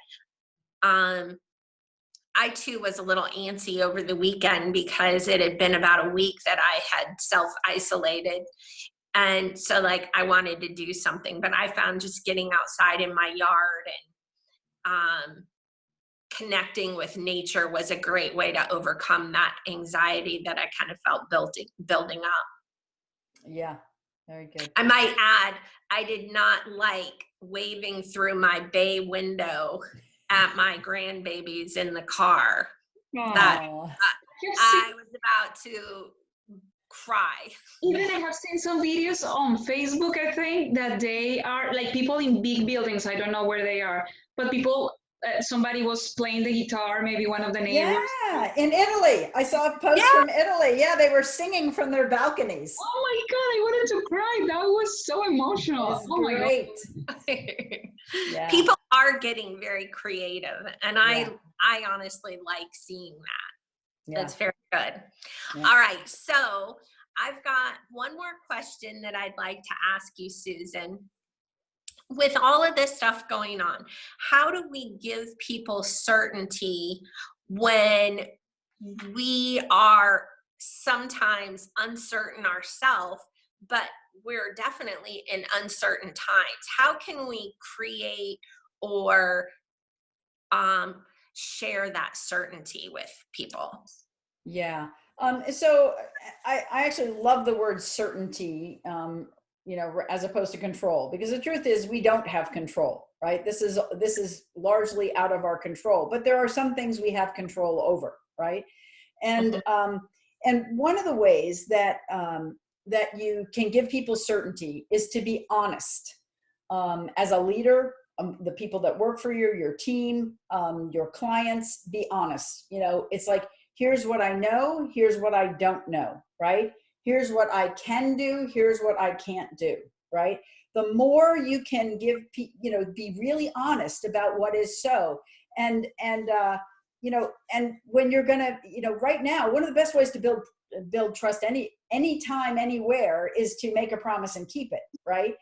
I too was a little antsy over the weekend because it had been about a week that I had self-isolated. And so I wanted to do something, but I found just getting outside in my yard and connecting with nature was a great way to overcome that anxiety that I kind of felt building up. Yeah, very good. I might add, I did not like waving through my bay window at my grandbabies in the car. That I was about to cry. Even I have seen some videos on Facebook, I think, that they are people in big buildings. I don't know where they are, but people, somebody was playing the guitar, maybe one of the neighbors. Yeah, in Italy. I saw a post from Italy. Yeah, they were singing from their balconies. Oh my God, I wanted to cry. That was so emotional. Oh great. My God. People are getting very creative, and I honestly like seeing that. That's very good. All right, so I've got one more question that I'd like to ask you, Susan. With all of this stuff going on, how do we give people certainty when we are sometimes uncertain ourselves, but we're definitely in uncertain times. How can we create or share that certainty with people? Yeah. So I actually love the word certainty, as opposed to control, because the truth is we don't have control, right? This is largely out of our control, but there are some things we have control over, right? And Mhm. and one of the ways that that you can give people certainty is to be honest. As a leader, the people that work for you, your team, your clients, be honest. It's like, here's what I know, here's what I don't know, right? Here's what I can do, here's what I can't do, right? The more you can be really honest about what is so. And when you're gonna, right now, one of the best ways to build trust anytime, anywhere, is to make a promise and keep it, right?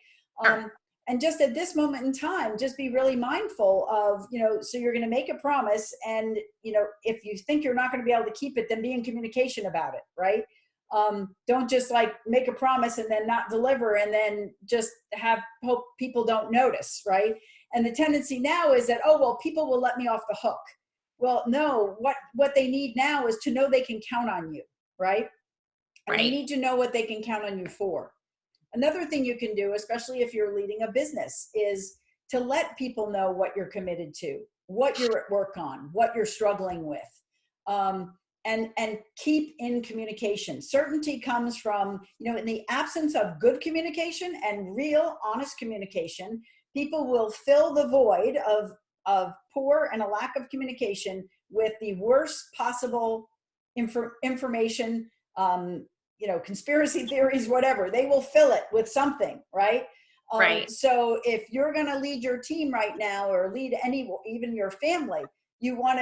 Sure. And just at this moment in time, just be really mindful of, so you're going to make a promise, and if you think you're not going to be able to keep it, then be in communication about it, right? Don't just like make a promise and then not deliver, and then just hope people don't notice, right? And the tendency now is that, oh well, people will let me off the hook. Well, no, what they need now is to know they can count on you, right? And they Right. need to know what they can count on you for. Another thing you can do, especially if you're leading a business, is to let people know what you're committed to, what you're at work on, what you're struggling with, and keep in communication. Certainty comes from, in the absence of good communication and real, honest communication, people will fill the void of poor and a lack of communication with the worst possible information, conspiracy theories, whatever. They will fill it with something, right? Right. So if you're going to lead your team right now, or lead even your family, you want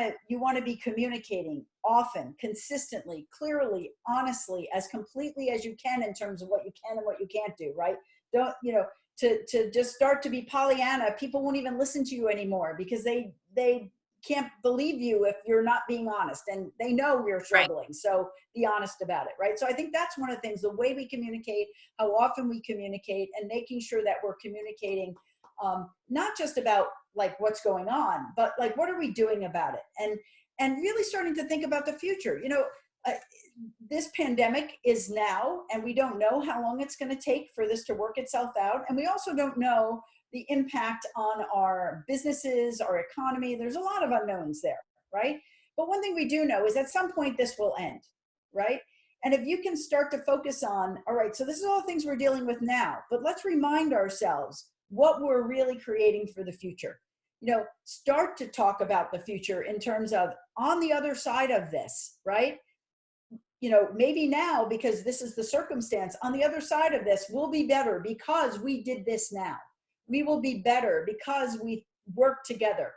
to be communicating often, consistently, clearly, honestly, as completely as you can in terms of what you can and what you can't do, right? Don't, to just start to be Pollyanna, people won't even listen to you anymore, because they can't believe you if you're not being honest, and they know you're Right. struggling. So be honest about it, right? So I think that's one of the things, the way we communicate, how often we communicate, and making sure that we're communicating, not just about like what's going on, but like what are we doing about it, and really starting to think about the future. uh, this pandemic is now, and we don't know how long it's going to take for this to work itself out, and we also don't know the impact on our businesses, our economy. There's a lot of unknowns there, right? But one thing we do know is at some point this will end, right? And if you can start to focus on, all right, so this is all the things we're dealing with now, but let's remind ourselves what we're really creating for the future. Start to talk about the future in terms of, on the other side of this, right? Maybe now, because this is the circumstance, on the other side of this, we'll be better because we did this now. We will be better because we work together.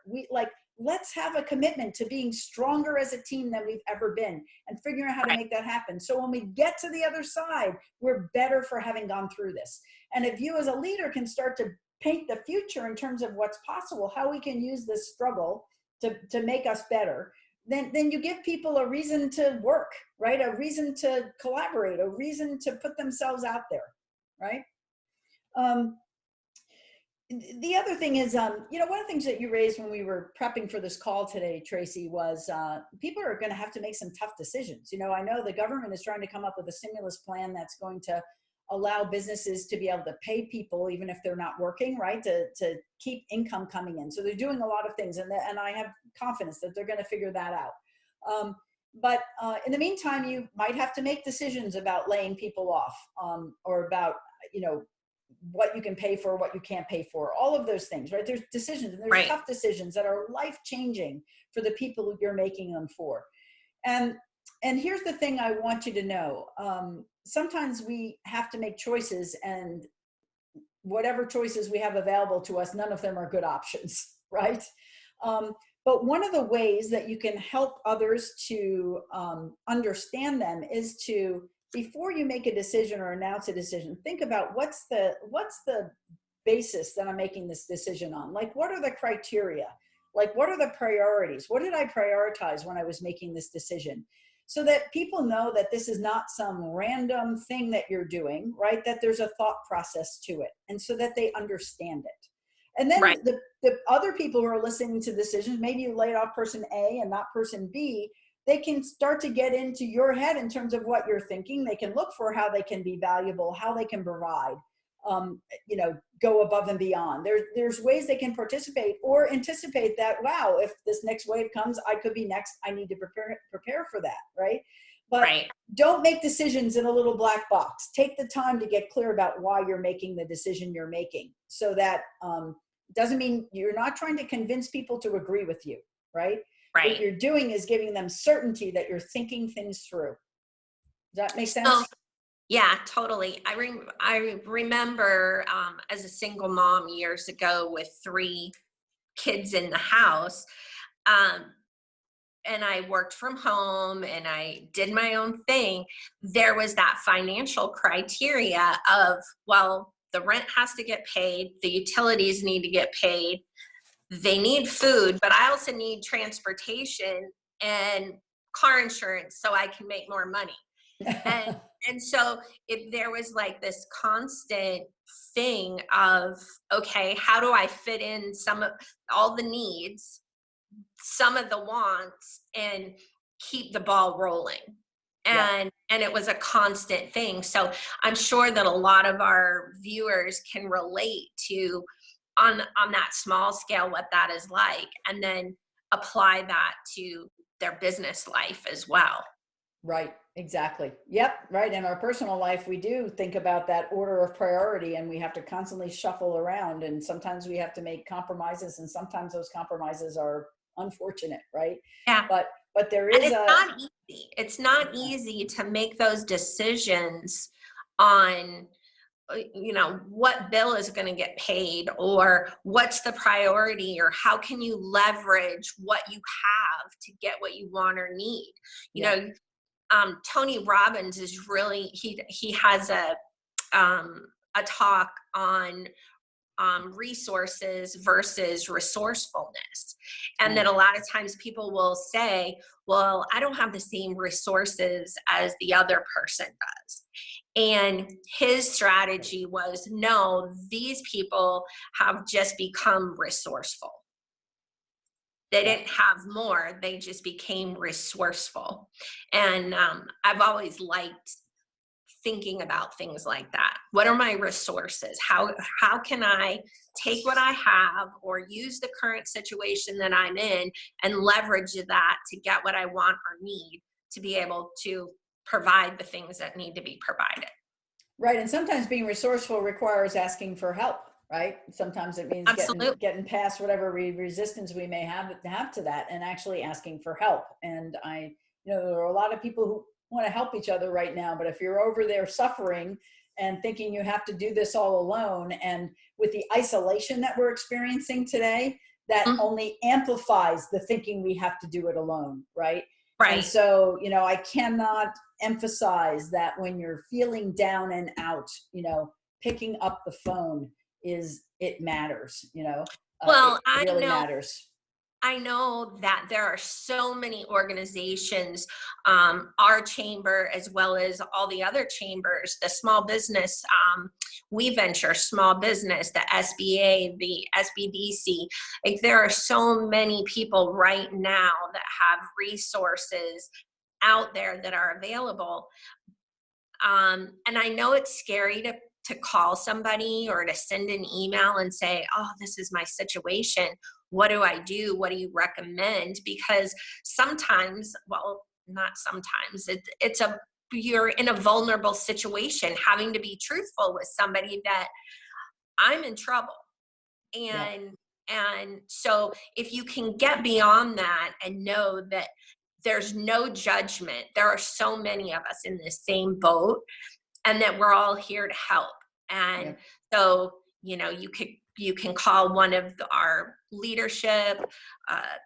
Let's have a commitment to being stronger as a team than we've ever been, and figuring out how to Right. make that happen. So when we get to the other side, we're better for having gone through this. And if you as a leader can start to paint the future in terms of what's possible, how we can use this struggle to make us better, then you give people a reason to work, right? A reason to collaborate, a reason to put themselves out there, right? Um, the other thing is, one of the things that you raised when we were prepping for this call today, Tracy, was people are going to have to make some tough decisions. I know the government is trying to come up with a stimulus plan that's going to allow businesses to be able to pay people even if they're not working, right? To keep income coming in. So they're doing a lot of things, and I have confidence that they're going to figure that out. But in the meantime, you might have to make decisions about laying people off, or about, what you can pay for, what you can't pay for, all of those things, right? There's decisions, and there's Right. tough decisions that are life-changing for the people you're making them for. And here's the thing I want you to know. Sometimes we have to make choices, and whatever choices we have available to us, none of them are good options, right? But one of the ways that you can help others to understand them is to, before you make a decision or announce a decision, think about what's the basis that I'm making this decision on. Like, what are the criteria? Like, what are the priorities? What did I prioritize when I was making this decision? so that people know that this is not some random thing that you're doing, right? That there's a thought process to it, and so that they understand it. And then Right. the other people who are listening to decisions, maybe you laid off person A and not person B, they can start to get into your head in terms of what you're thinking. They can look for how they can be valuable, how they can provide, go above and beyond. There's ways they can participate or anticipate that, wow, if this next wave comes, I could be next. I need to prepare for that, right? But Right. don't make decisions in a little black box. Take the time to get clear about why you're making the decision you're making, so that doesn't mean you're not trying to convince people to agree with you, right? Right. What you're doing is giving them certainty that you're thinking things through. Does that make sense? So, yeah, totally. I remember as a single mom years ago with 3 kids in the house, um, and I worked from home and I did my own thing. There was that financial criteria of, well, the rent has to get paid, the utilities need to get paid, they need food, but I also need transportation and car insurance so I can make more money. And and so there was like this constant thing of, okay, how do I fit in some of all the needs, some of the wants, and keep the ball rolling? Yeah. And it was a constant thing. So I'm sure that a lot of our viewers can relate to on that small scale what that is like, and then apply that to their business life as well. Right, exactly. Yep, right. In our personal life, we do think about that order of priority, and we have to constantly shuffle around. And sometimes we have to make compromises, and sometimes those compromises are unfortunate, right? Yeah. But there And is it's not easy. It's not easy to make those decisions on, what bill is going to get paid, or what's the priority, or how can you leverage what you have to get what you want or need. Yeah. Tony Robbins is really, he has a talk on resources versus resourcefulness. And that a lot of times people will say, well, I don't have the same resources as the other person does. And his strategy was, no, these people have just become resourceful. They didn't have more, they just became resourceful. And I've always liked thinking about things like that. What are my resources? How can I take what I have or use the current situation that I'm in and leverage that to get what I want or need to be able to provide the things that need to be provided. Right. And sometimes being resourceful requires asking for help, right? Sometimes it means getting past whatever resistance we may have to that, and actually asking for help. And there are a lot of people who want to help each other right now, but if you're over there suffering and thinking you have to do this all alone, and with the isolation that we're experiencing today, that only amplifies the thinking we have to do it alone, right? Right. And so, I cannot emphasize that when you're feeling down and out, picking up the phone it matters, Well, it really matters. I know that there are so many organizations, our chamber, as well as all the other chambers, the small business, We Venture Small Business, the SBA, the SBDC. Like, there are so many people right now that have resources out there that are available. And I know it's scary to call somebody or to send an email and say, oh, this is my situation. What do I do? What do you recommend? Because sometimes, well, not sometimes, you're in a vulnerable situation, having to be truthful with somebody that I'm in trouble. And so if you can get beyond that and know that there's no judgment, there are so many of us in the same boat, and that we're all here to help. And so, you can call one of our leadership.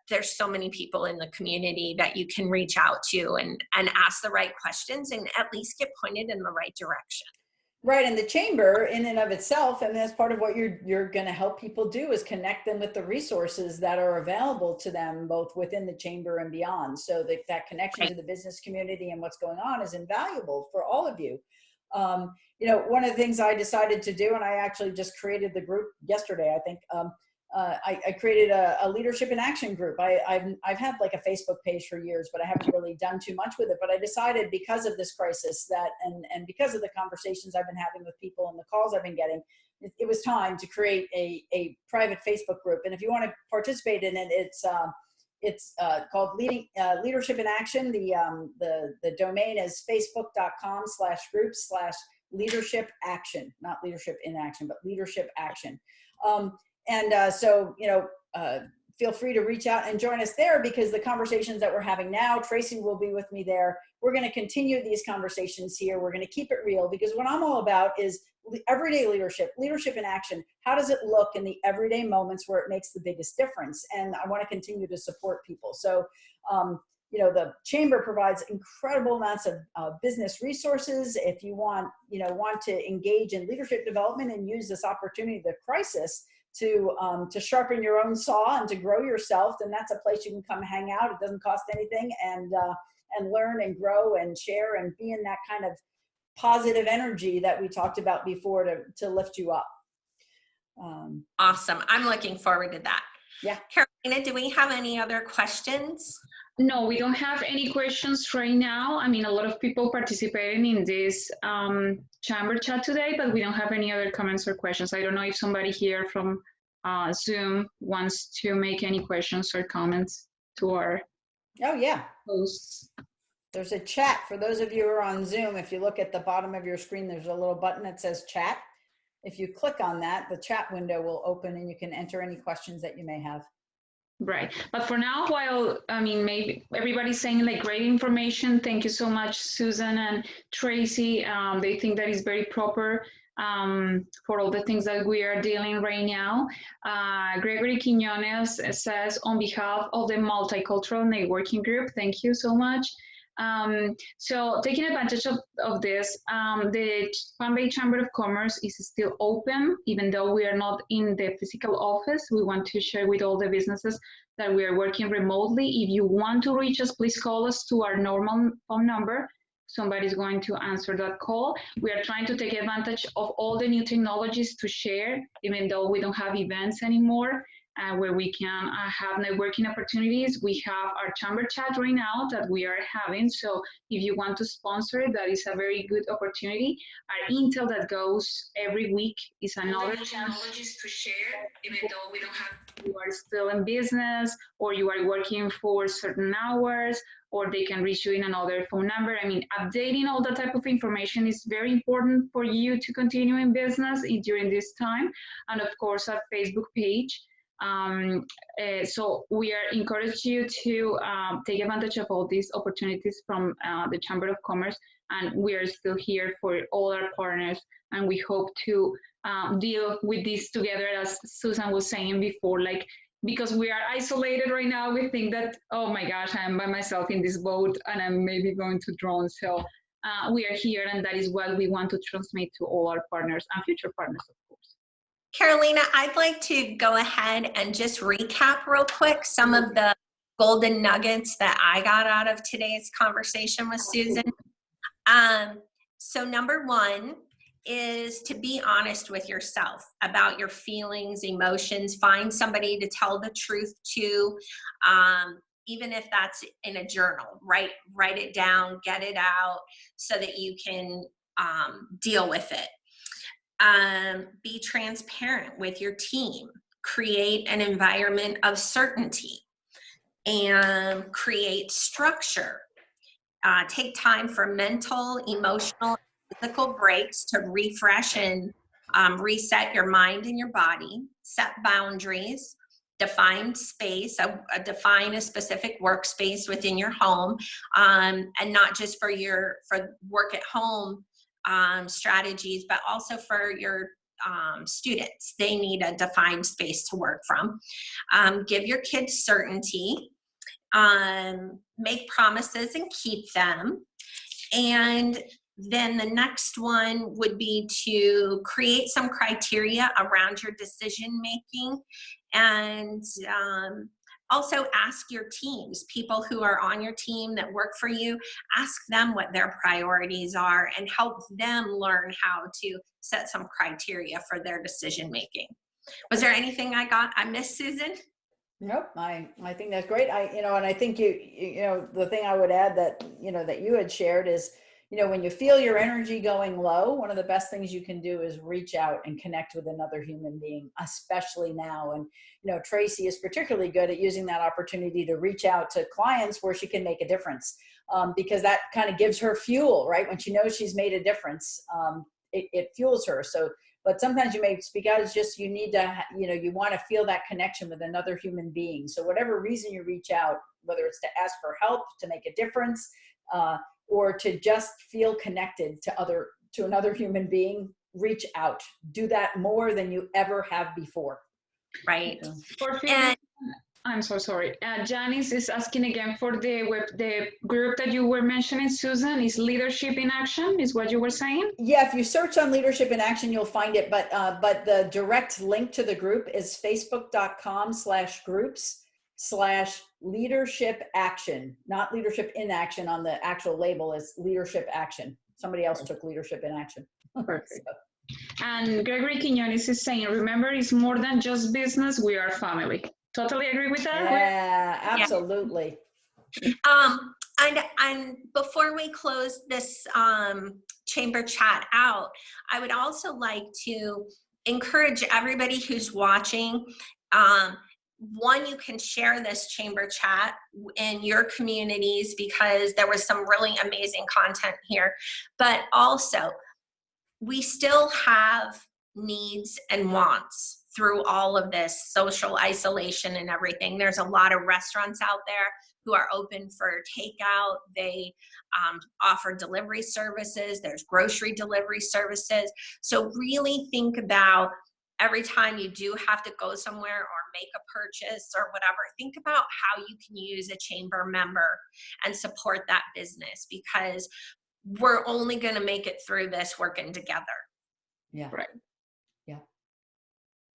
There's so many people in the community that you can reach out to and ask the right questions and at least get pointed in the right direction. Right, and the chamber in and of itself, and that's part of what you're going to help people do, is connect them with the resources that are available to them both within the chamber and beyond. So that connection to the business community and what's going on is invaluable for all of you. You know, one of the things I decided to do, and I actually just created the group yesterday, I think. I created a leadership in action group. I've had like a Facebook page for years, but I haven't really done too much with it. But I decided, because of this crisis, that and because of the conversations I've been having with people and the calls I've been getting, it was time to create a private Facebook group. And if you want to participate in it, it's called Leadership in Action. The domain is facebook.com/group/leadership action, not leadership in action, but leadership action. So, you know, feel free to reach out and join us there, because the conversations that we're having now, Tracy will be with me there. We're going to continue these conversations here. We're going to keep it real, because what I'm all about is everyday leadership in action. How does it look in the everyday moments where it makes the biggest difference? And I want to continue to support people. So, you know, the chamber provides incredible amounts of business resources. If you want to engage in leadership development and use this opportunity, the crisis, to sharpen your own saw and to grow yourself, then that's a place you can come hang out. It doesn't cost anything, and learn and grow and share and be in that kind of positive energy that we talked about before to lift you up. Awesome. I'm looking forward to that. Yeah. Carolina, do we have any other questions? No, we don't have any questions right now. I mean, a lot of people participating in this chamber chat today, but we don't have any other comments or questions. I don't know if somebody here from Zoom wants to make any questions or comments to our hosts. There's a chat for those of you who are on Zoom. If you look at the bottom of your screen, there's a little button that says chat. If you click on that, the chat window will open and you can enter any questions that you may have. Right. But for now, while, I mean, maybe everybody's saying like great information. Thank you so much, Susan and Tracy. They think that is very proper for all the things that we are dealing right now. Gregory Quinones says, on behalf of the Multicultural Networking Group, thank you so much. So taking advantage of this, the Palm Bay Chamber of Commerce is still open, even though we are not in the physical office. We want to share with all the businesses that we are working remotely. If you want to reach us, please call us to our normal phone number. Somebody's going to answer that call. We are trying to take advantage of all the new technologies to share, even though we don't have events anymore. Where we can have networking opportunities. We have our chamber chat right now that we are having. So if you want to sponsor it, that is a very good opportunity. Our Intel that goes every week is another chance to share, even though we don't have, you are still in business or you are working for certain hours, or they can reach you in another phone number. I mean, updating all that type of information is very important for you to continue in business during this time. And of course, our Facebook page. So we are encourage you to take advantage of all these opportunities from the Chamber of Commerce, and we are still here for all our partners, and we hope to deal with this together, as Susan was saying before, like, because we are isolated right now, we think that, oh my gosh, I'm by myself in this boat and I'm maybe going to drown. So we are here, and that is what we want to transmit to all our partners and future partners, of course. Carolina, I'd like to go ahead and just recap real quick some of the golden nuggets that I got out of today's conversation with Susan. So number one is to be honest with yourself about your feelings, emotions. Find somebody to tell the truth to, even if that's in a journal. Write it down, get it out so that you can deal with it. Be transparent with your team, create an environment of certainty, and create structure. Take time for mental, emotional, physical breaks to refresh and reset your mind and your body. Set boundaries, define space, define a specific workspace within your home, and not just for work at home strategies, but also for your students. They need a defined space to work from. Give your kids certainty, make promises and keep them, and then the next one would be to create some criteria around your decision making, and also ask your teams, people who are on your team that work for you, ask them what their priorities are and help them learn how to set some criteria for their decision making. Was there anything I missed, Susan? Nope, I think that's great. And I think the thing I would add that, that you had shared is, when you feel your energy going low, one of the best things you can do is reach out and connect with another human being, especially now. And, Tracy is particularly good at using that opportunity to reach out to clients where she can make a difference, because that kind of gives her fuel, right? When she knows she's made a difference, it fuels her. So, but sometimes you may speak out, it's just you need to, you want to feel that connection with another human being. So whatever reason you reach out, whether it's to ask for help, to make a difference, or to just feel connected to another human being, reach out. Do that more than you ever have before. Right. And I'm so sorry. Janice is asking again for the group that you were mentioning, Susan, is Leadership in Action, is what you were saying? Yeah, if you search on Leadership in Action, you'll find it. But the direct link to the group is facebook.com/groups/leadership action, not leadership in action on the actual label, is leadership action. Somebody else took leadership in action. Perfect. And Gregory Quinones is saying, remember, it's more than just business, we are family. Totally agree with that? Yeah, absolutely. And before we close this chamber chat out, I would also like to encourage everybody who's watching. One, you can share this chamber chat in your communities because there was some really amazing content here. But also, we still have needs and wants through all of this social isolation and everything. There's a lot of restaurants out there who are open for takeout. They offer delivery services. There's grocery delivery services. So really think about every time you do have to go somewhere or make a purchase or whatever, think about how you can use a chamber member and support that business, because we're only going to make it through this working together. Yeah. Right. Yeah.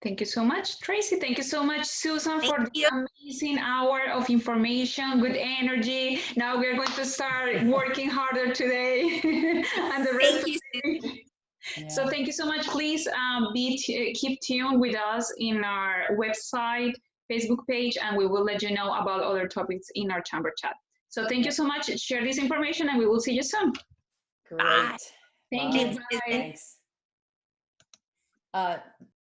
Thank you so much, Tracy. Thank you so much, Susan, for Thank you. the amazing hour of information, good energy. Now we're going to start working harder today. And the rest Thank you, Susan. Yeah. So thank you so much. Please keep tuned with us in our website, Facebook page, and we will let you know about other topics in our chamber chat. So thank you so much. Share this information and we will see you soon. Great. Bye. Thank Bye. you. Bye. Thanks.